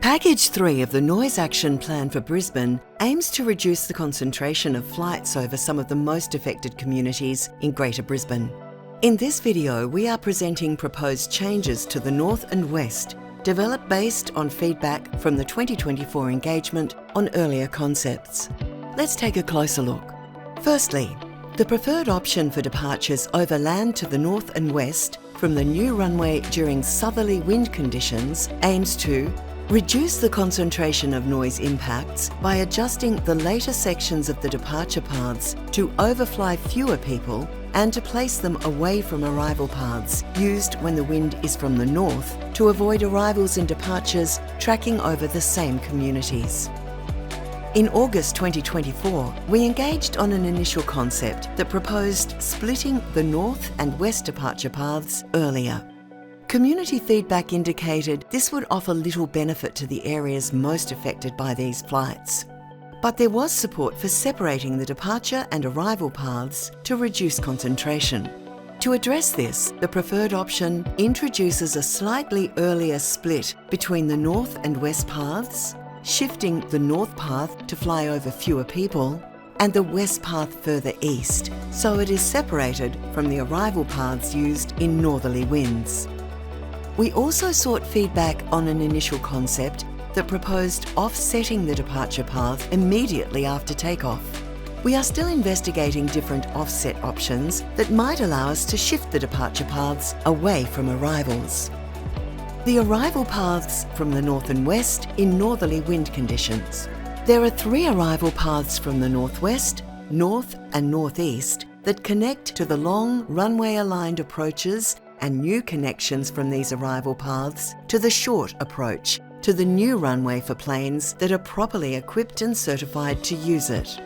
Package 3 of the Noise Action Plan for Brisbane aims to reduce the concentration of flights over some of the most affected communities in Greater Brisbane. In this video, we are presenting proposed changes to the North and West, developed based on feedback from the 2024 engagement on earlier concepts. Let's take a closer look. Firstly, the preferred option for departures over land to the north and west from the new runway during southerly wind conditions aims to reduce the concentration of noise impacts by adjusting the later sections of the departure paths to overfly fewer people and to place them away from arrival paths used when the wind is from the north to avoid arrivals and departures tracking over the same communities. In August 2024, we engaged on an initial concept that proposed splitting the north and west departure paths earlier. Community feedback indicated this would offer little benefit to the areas most affected by these flights. But there was support for separating the departure and arrival paths to reduce concentration. To address this, the preferred option introduces a slightly earlier split between the north and west paths, shifting the north path to fly over fewer people, and the west path further east, so it is separated from the arrival paths used in northerly winds. We also sought feedback on an initial concept that proposed offsetting the departure path immediately after takeoff. We are still investigating different offset options that might allow us to shift the departure paths away from arrivals. The arrival paths from the north and west in northerly wind conditions. There are 3 arrival paths from the northwest, north and northeast that connect to the long runway-aligned approaches and new connections from these arrival paths to the short approach to the new runway for planes that are properly equipped and certified to use it.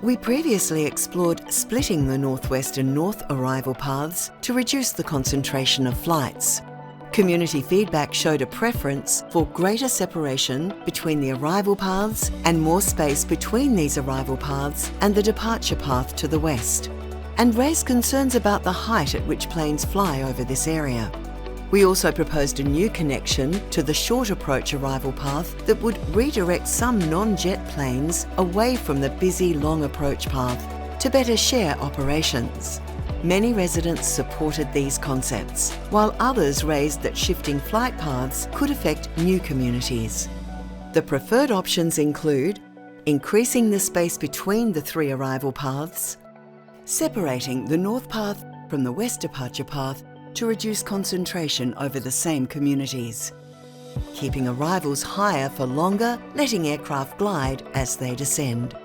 We previously explored splitting the northwest and north arrival paths to reduce the concentration of flights. Community feedback showed a preference for greater separation between the arrival paths and more space between these arrival paths and the departure path to the west, and raised concerns about the height at which planes fly over this area. We also proposed a new connection to the short approach arrival path that would redirect some non-jet planes away from the busy long approach path to better share operations. Many residents supported these concepts, while others raised that shifting flight paths could affect new communities. The preferred options include increasing the space between the 3 arrival paths, separating the north path from the west departure path to reduce concentration over the same communities, keeping arrivals higher for longer, letting aircraft glide as they descend,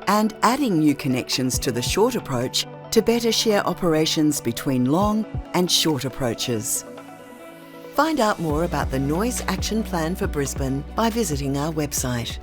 and adding new connections to the short approach to better share operations between long and short approaches. Find out more about the Noise Action Plan for Brisbane by visiting our website.